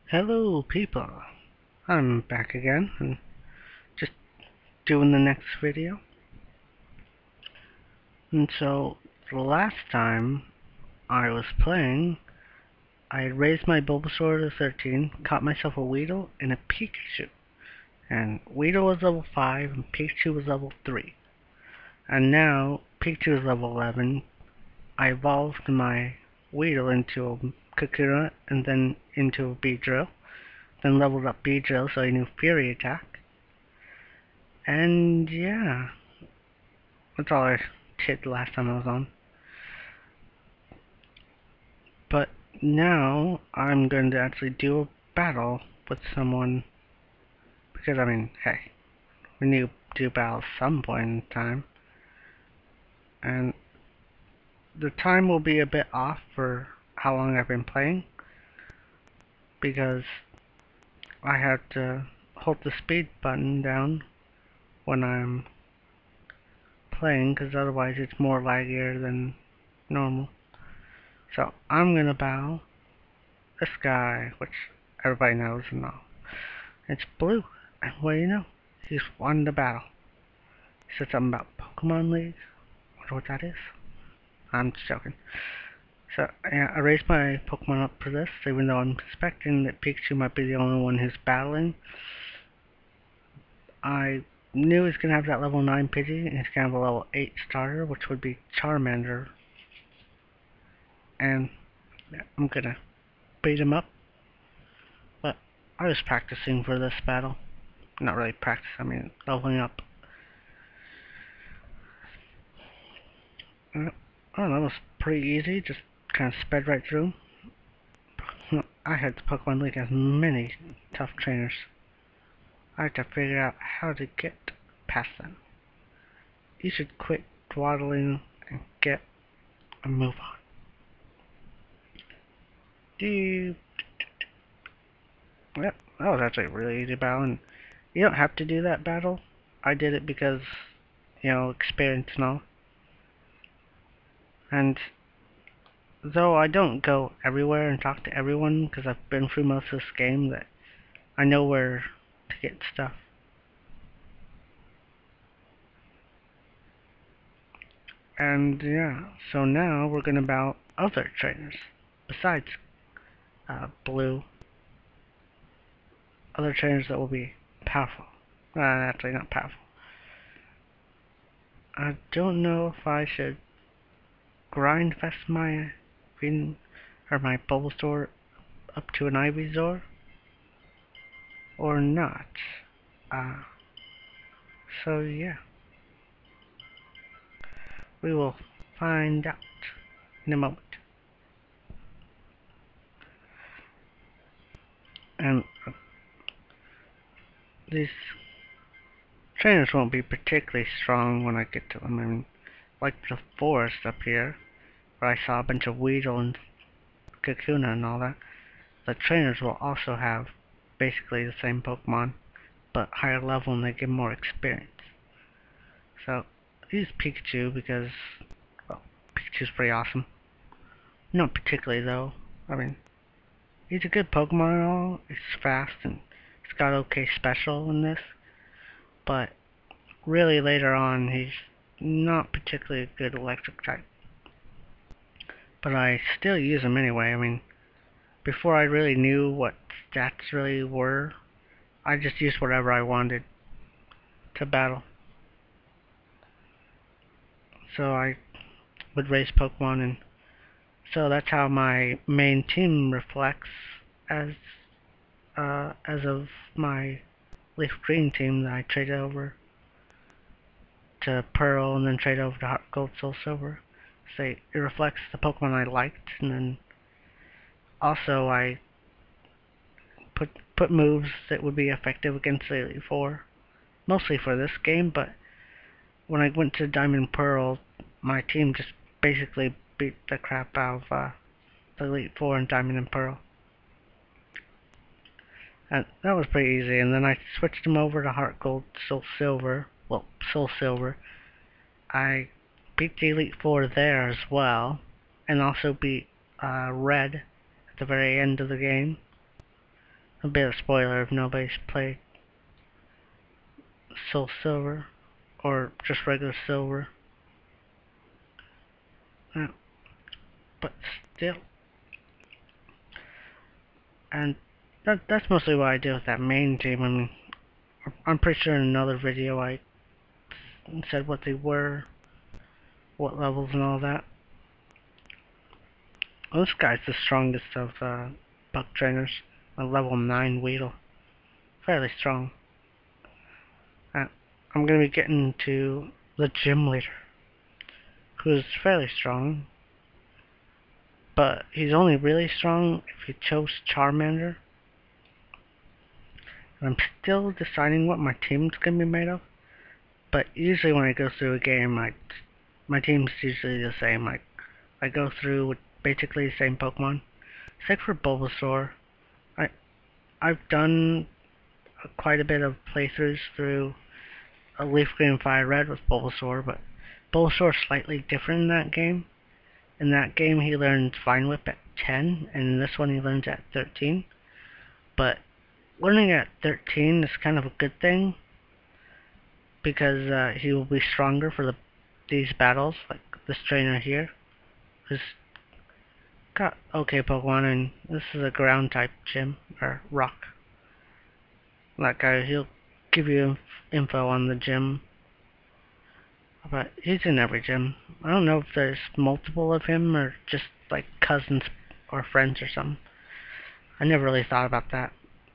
Hello people, I'm back again and just doing the next video. And so the last time I was playing, I raised my Bulbasaur to 13, caught myself a Weedle and a Pikachu. And Weedle was level 5 and Pikachu was level 3. And now Pikachu is level 11. I evolved my Weedle into a Kakuna and then into a Beedrill. Then leveled up Beedrill so I knew Fury Attack. And yeah, that's all I did the last time I was on. But now I'm going to actually do a battle with someone. Because, I mean, hey, we need to do battle some point in time. And the time will be a bit off for how long I've been playing. Because I have to hold the speed button down when I'm playing, because otherwise it's more laggier than normal. So I'm gonna battle this guy, which everybody knows and all. It's Blue, and what do you know? He's won the battle. He said something about Pokemon League. I wonder what that is. I'm just joking. So yeah, I raised my Pokemon up for this, even though I'm suspecting that Pikachu might be the only one who's battling. I knew he's gonna have that level 9 Pidgey, and he's gonna have a level 8 starter, which would be Charmander. And yeah, I'm gonna beat him up. But I was practicing for this battle. Not really practice, I mean leveling up. Oh, that was pretty easy, just kind of sped right through. I had the Pokemon League has many tough trainers. I had to figure out how to get past them. You should quit dawdling and get a move on. Yep, that was actually a really easy battle, and you don't have to do that battle. I did it because, experience and all. And though I don't go everywhere and talk to everyone, because I've been through most of this game, that I know where to get stuff. And yeah, so now we're gonna battle other trainers besides Blue. Other trainers that will be powerful. Actually, not powerful. I don't know if I should grindfest my my Bulbasaur up to an Ivysaur or not. Uh, so yeah, we will find out in a moment. And these trainers won't be particularly strong when I get to them. I mean, like the forest up here, where I saw a bunch of Weedle and Kakuna and all that, the trainers will also have basically the same Pokemon, but higher level and they give more experience. So, I use Pikachu because, well, Pikachu's pretty awesome. Not particularly though. I mean, he's a good Pokemon and all, he's fast and he's got okay special in this, but really later on he's not particularly a good electric type. But I still use him anyway. I mean, before I really knew what stats really were, I just used whatever I wanted to battle. So I would raise Pokemon, and so that's how my main team reflects as of my Leaf Green team that I traded over to Pearl and then traded over to Heart Gold Soul Silver. So it reflects the Pokemon I liked, and then also I put moves that would be effective against the Elite Four, mostly for this game. But when I went to Diamond and Pearl, my team just basically beat the crap out of the Elite Four in Diamond and Pearl. And that was pretty easy, and then I switched them over to Heart Gold, Soul Silver. Well, Soul Silver. I beat the Elite Four there as well, and also beat Red at the very end of the game. a bit of spoiler if nobody's played Soul Silver or just regular Silver. Uh, but still, and that's mostly what I did with that main team. I mean, I'm pretty sure in another video I said what they were, what levels and all that. Well, this guy's the strongest of Buck trainers, a level 9 Weedle. Fairly strong. I'm going to be getting to the gym leader, who's fairly strong, but he's only really strong if you chose Charmander. And I'm still deciding what my team's going to be made of, but usually when I go through a game, my team's usually the same. I go through with basically the same Pokemon, except for Bulbasaur. I've done quite a bit of playthroughs through a Leaf Green and Fire Red with Bulbasaur, but Bulbasaur's slightly different in that game. In that game he learns Vine Whip at 10, and in this one he learns at 13. But learning at 13 is kind of a good thing, because he will be stronger for these battles, like this trainer here, who's got okay Pokemon, and this is a ground type gym, or rock. That guy, he'll give you info on the gym, but he's in every gym. I don't know if there's multiple of him or just like cousins or friends or something. I never really thought about that.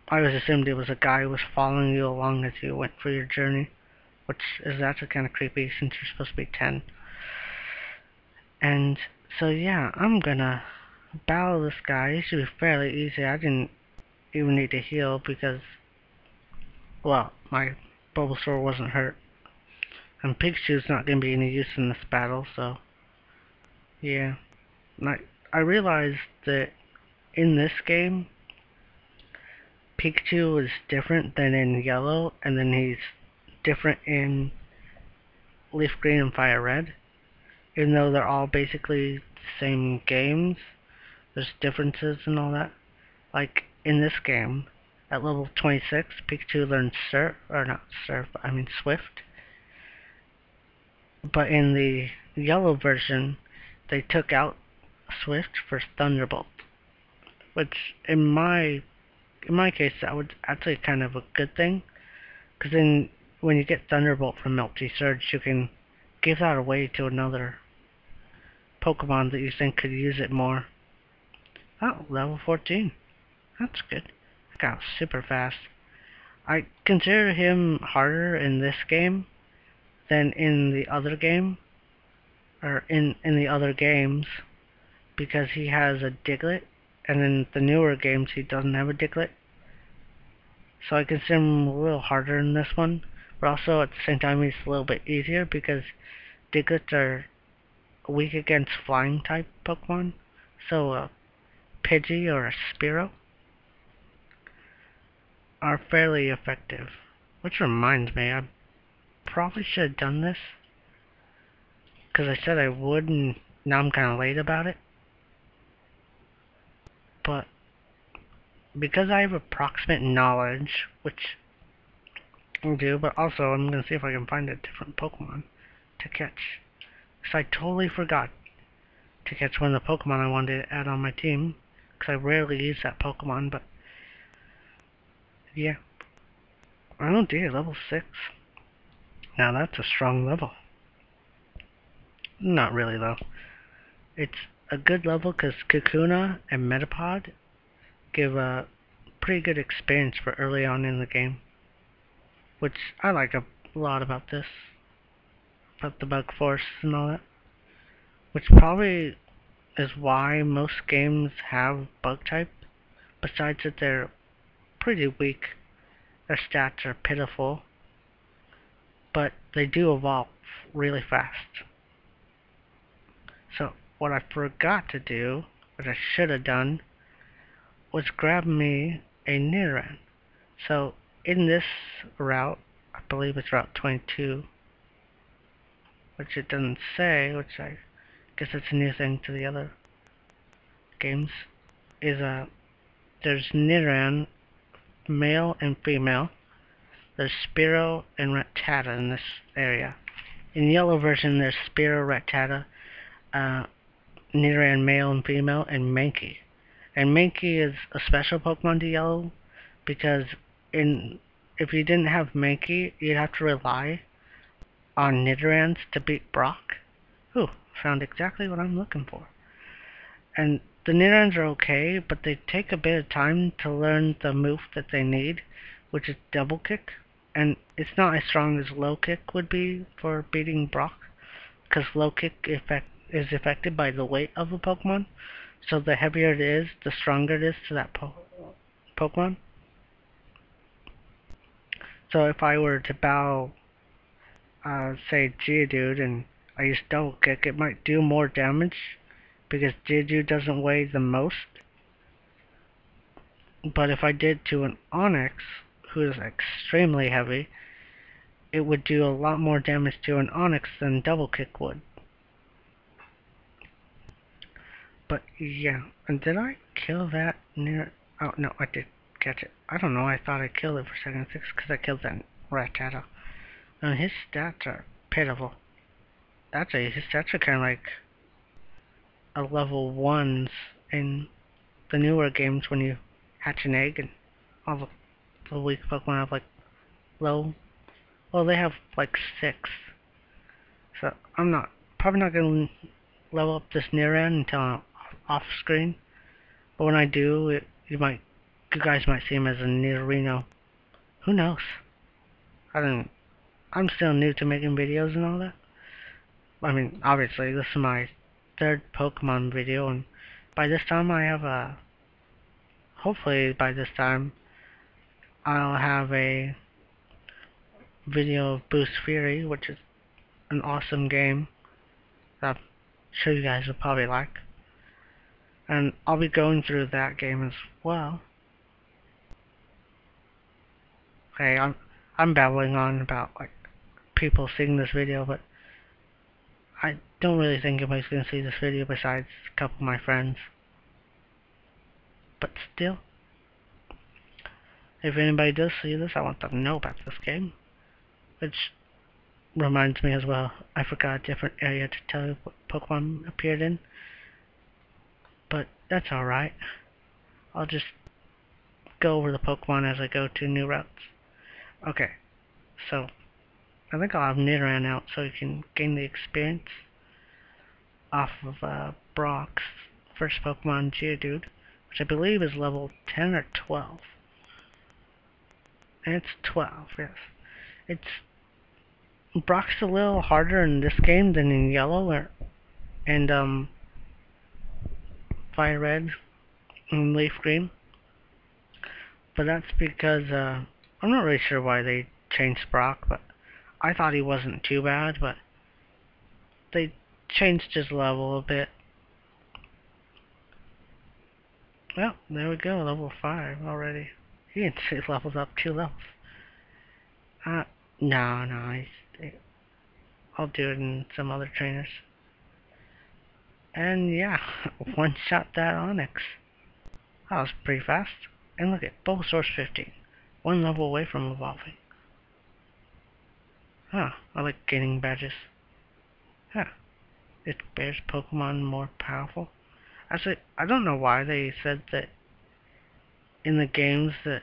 I always assumed it was a guy who was following you along as you went for your journey, which is actually kind of creepy since you're supposed to be 10. And so yeah, I'm gonna battle this guy. He should be fairly easy. I didn't even need to heal because, well, my Bulbasaur wasn't hurt. And Pikachu's not going to be any use in this battle, so yeah. I realized that in this game, Pikachu is different than in Yellow, and then he's different in Leaf Green and Fire Red. Even though they're all basically the same games, there's differences and all that. Like in this game, at level 26, Pikachu learns Surf, or not Surf, I mean Swift. But in the Yellow version, they took out Swift for Thunderbolt, which in my case that was actually kind of a good thing, because then when you get Thunderbolt from Melty Surge, you can give that away to another Pokemon that you think could use it more. Oh, level 14. That's good. That guy was super fast. I consider him harder in this game than in the other game, or in the other games, because he has a Diglett, and in the newer games he doesn't have a Diglett. So I consider him a little harder in this one, but also at the same time he's a little bit easier because Diglets are weak against flying type Pokemon. So a Pidgey or a Spearow are fairly effective. Which reminds me, I probably should have done this, because I said I would, and now I'm kind of late about it. But because I have approximate knowledge, which I do, but also I'm going to see if I can find a different Pokemon to catch. Because I totally forgot to catch one of the Pokemon I wanted to add on my team, because I rarely use that Pokemon, but yeah. Oh dear, level 6. Now that's a strong level. Not really though. It's a good level because Kakuna and Metapod give a pretty good experience for early on in the game, which I like a lot about this, about the bug force and all that, which probably is why most games have bug type, besides that they're pretty weak, their stats are pitiful, but they do evolve really fast. So what I forgot to do, what I should have done, was grab me a Nidoran. So in this route, I believe it's Route 22, which it doesn't say, which I guess it's a new thing to the other games, is there's Nidoran male and female. There's Spearow and Rattata in this area. In the yellow version, there's Spearow, Rattata, Nidoran male and female, and Mankey. And Mankey is a special Pokemon to yellow because if you didn't have Mankey, you'd have to rely on Nidorans to beat Brock. Ooh, found exactly what I'm looking for. And the Nidorans are okay, but they take a bit of time to learn the move that they need, which is Double Kick. And it's not as strong as Low Kick would be for beating Brock, because Low Kick is affected by the weight of a Pokemon. So the heavier it is, the stronger it is to that Pokemon. So if I were to battle, say Geodude, and I use Double Kick, it might do more damage because Geodude doesn't weigh the most. But if I did to an Onix, who is extremely heavy, it would do a lot more damage to an Onix than Double Kick would. But yeah, and did I kill that near? Oh no, I did catch it. I don't know, I thought I killed it for a second, because I killed that Rattata. And his stats are pitiful. Actually, his stats are kind of like a level 1s in the newer games when you hatch an egg and all the weak Pokemon have like low. Well, they have like 6. So I'm probably not going to level up this Nidoran until I'm off screen. But when I do, you guys might see him as a Nidorino. Who knows? I'm still new to making videos and all that. I mean, obviously, this is my 3rd Pokemon video, and by this time I have hopefully by this time, I'll have a video of Boost Fury, which is an awesome game that I'm sure you guys will probably like. And I'll be going through that game as well. Okay, I'm babbling on about like people seeing this video, but I don't really think anybody's gonna see this video besides a couple of my friends. But still, if anybody does see this, I want them to know about this game. Which reminds me as well, I forgot a different area to tell you what Pokemon appeared in. But that's alright. I'll just go over the Pokemon as I go to new routes. Okay, so I think I'll have Nidoran out so you can gain the experience off of Brock's first Pokemon, Geodude, which I believe is level 10 or 12. And it's 12, yes. Brock's a little harder in this game than in Yellow and Fire Red and Leaf Green. But that's because I'm not really sure why they changed Brock, but I thought he wasn't too bad, but they changed his level a bit. Well, there we go, level 5 already. He levels up 2 levels. No, I'll do it in some other trainers. And yeah, one-shot that Onix. That was pretty fast. And look at Bulbasaur's 15. 1 level away from evolving. Huh, I like gaining badges. Huh, it bears Pokemon more powerful. Actually, I don't know why they said that in the games that,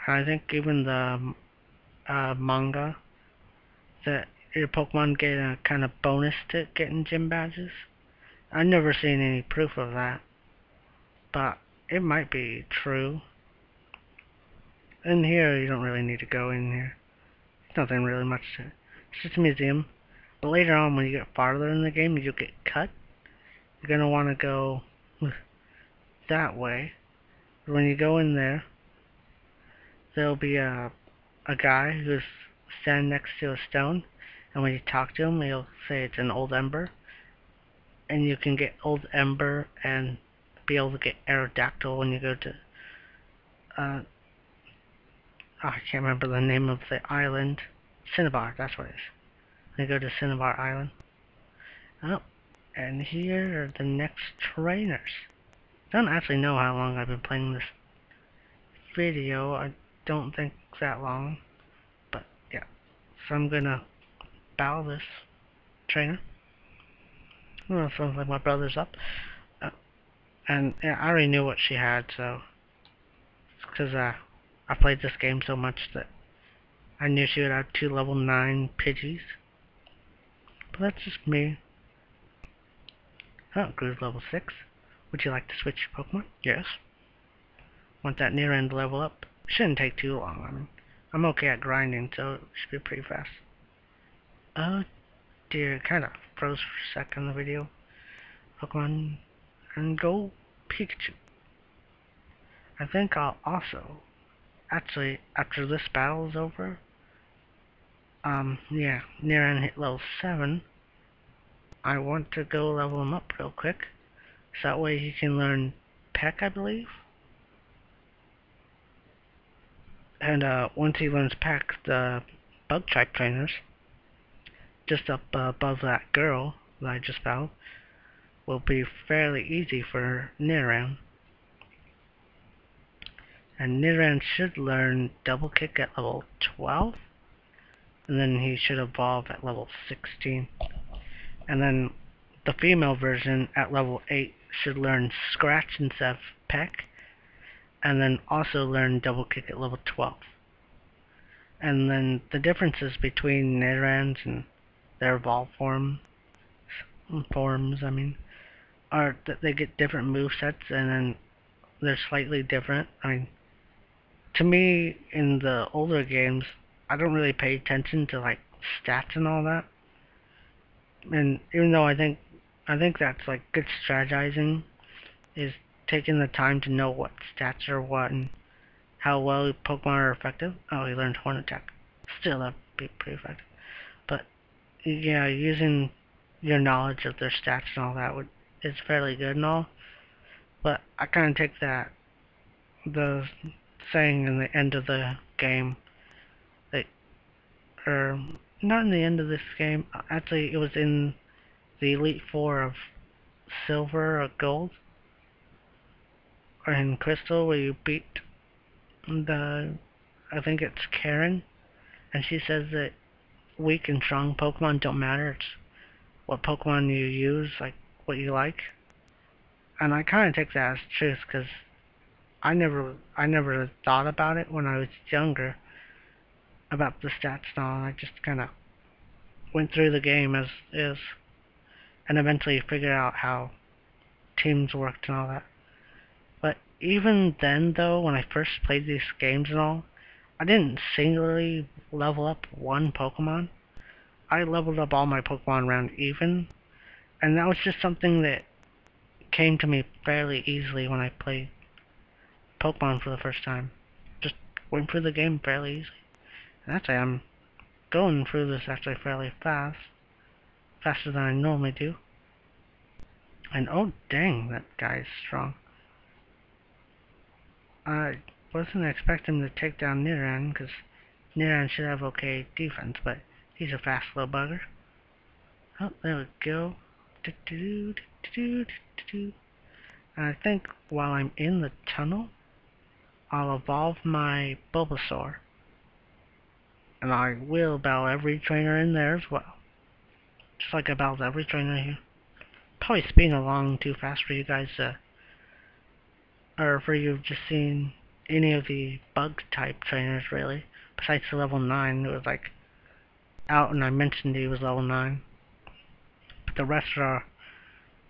I think even the manga, that your Pokemon get a kind of bonus to getting gym badges. I've never seen any proof of that, but it might be true. In here, you don't really need to go in here. There's nothing really much to it. It's just a museum. But later on, when you get farther in the game, you'll get cut. You're going to want to go that way. When you go in there, there'll be a guy who's standing next to a stone. And when you talk to him, he'll say it's an old ember. And you can get old ember and be able to get Aerodactyl when you go to I can't remember the name of the island. Cinnabar, that's what it is. When you go to Cinnabar Island. Oh, and here are the next trainers. I don't actually know how long I've been playing this. video. I don't think it's that long, but yeah. So I'm gonna battle this trainer. Well, sounds like my brother's up. And yeah, I already knew what she had, so because I played this game so much that I knew she would have 2 level 9 Pidgeys. But that's just me. Oh, Gru's level 6. Would you like to switch your Pokemon? Yes. Want that near end level up? Shouldn't take too long. I mean, I'm okay at grinding, so it should be pretty fast. Oh dear, it kinda froze for a second in the video. Pokemon and go Pikachu. I think I'll also, actually, after this battle is over, yeah, Niran hit level 7. I want to go level him up real quick, so that way he can learn Peck, I believe. And once he learns Peck, the bug type trainers, just up above that girl that I just battled, will be fairly easy for Niran. And Niran should learn Double Kick at level 12, and then he should evolve at level 16. And then the female version at level 8 should learn Scratch instead of Peck, and then also learn Double Kick at level 12. And then the differences between Nidorans and their evolved forms, are that they get different movesets, and then they're slightly different. I mean, to me, in the older games, I don't really pay attention to like stats and all that. And even though I think that's like good strategizing, is taking the time to know what stats are what and how well Pokemon are effective. Oh, he learned Horn Attack. Still, that'd be pretty effective. But yeah, using your knowledge of their stats and all that is fairly good and all. But I kind of take that the saying in the end of the game, that, or not in the end of this game. Actually, it was in the Elite Four of Silver or Gold, or in Crystal, where you beat I think it's Karen, and she says that weak and strong Pokemon don't matter. It's what Pokemon you use, like what you like. And I kind of take that as truth, because I never thought about it when I was younger about the stats and all. I just kind of went through the game as is, and eventually figured out how teams worked and all that. But even then, though, when I first played these games and all, I didn't singularly level up one Pokemon. I leveled up all my Pokemon around even, and that was just something that came to me fairly easily when I played Pokemon for the first time. Just went through the game fairly easily. And actually, I'm going through this actually fairly fast. Faster than I normally do. And oh dang, that guy's strong. I wasn't expecting him to take down Niran, because Niran should have okay defense, but he's a fast little bugger. Oh, there we go. And I think while I'm in the tunnel, I'll evolve my Bulbasaur. And I will battle every trainer in there as well. Just like I battled every trainer here. Probably speeding along too fast for you guys, or for you just seeing any of the bug type trainers really. Besides the level 9, it was like out and I mentioned he was level 9. But the rest are,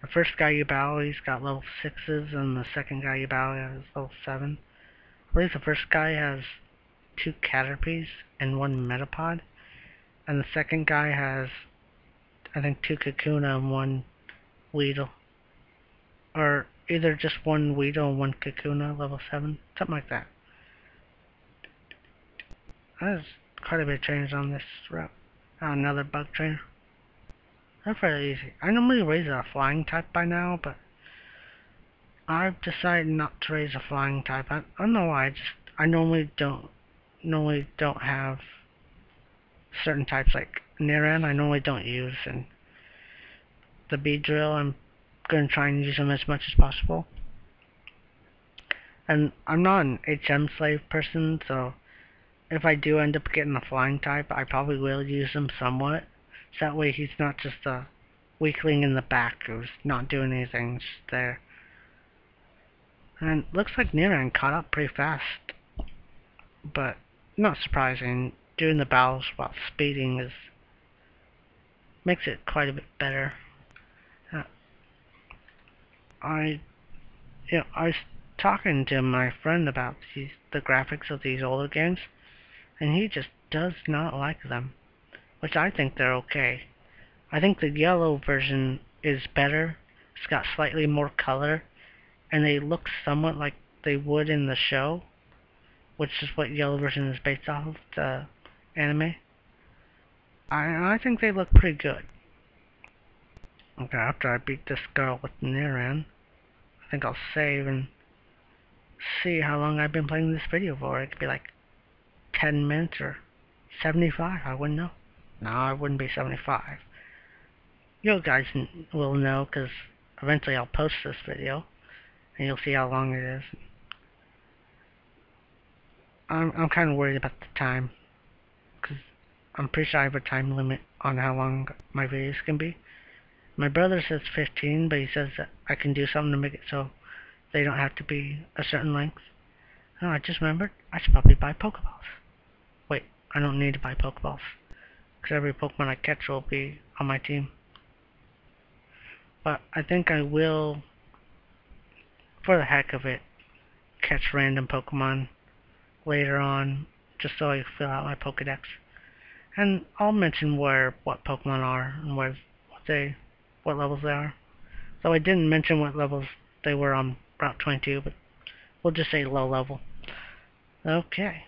the first guy you battle, he's got level 6s, and the second guy you battle has level 7. I believe the first guy has 2 Caterpies and 1 Metapod, and the second guy has, I think, 2 Kakuna and 1 Weedle. Or either just 1 Weedle and 1 Kakuna, level 7, something like that. There's quite a bit of trainers on this route. Another bug trainer. They're fairly easy. I normally raise a flying type by now, but I've decided not to raise a flying type. I don't know why. I normally don't have certain types like Niran. I normally don't use, and the Beedrill, I'm gonna try and use them as much as possible. And I'm not an HM slave person, so if I do end up getting a flying type, I probably will use him somewhat. So that way he's not just a weakling in the back who's not doing anything, just there. And looks like Niran caught up pretty fast, but not surprising. Doing the battles while speeding makes it quite a bit better. Uh, I I was talking to my friend about the graphics of these older games, and he just does not like them, which I think they're okay. I think the yellow version is better. It's got slightly more color, and they look somewhat like they would in the show, which is what yellow version is based off of, the anime. I think they look pretty good. Okay, after I beat this girl with Niran, I think I'll save and see how long I've been playing this video for. It could be like 10 minutes or 75, I wouldn't know. No, I wouldn't be 75. You guys will know, because eventually I'll post this video, and you'll see how long it is. I'm kind of worried about the time, because I'm pretty sure I have a time limit on how long my videos can be. My brother says 15, but he says that I can do something to make it so they don't have to be a certain length. Oh, I just remembered, I should probably buy Pokeballs. Wait, I don't need to buy Pokeballs, because every Pokemon I catch will be on my team. But I think I will, for the heck of it, catch random Pokemon later on, just so I fill out my Pokedex. And I'll mention what Pokemon are and what levels they are. So I didn't mention what levels they were on Route 22, but we'll just say low level. Okay.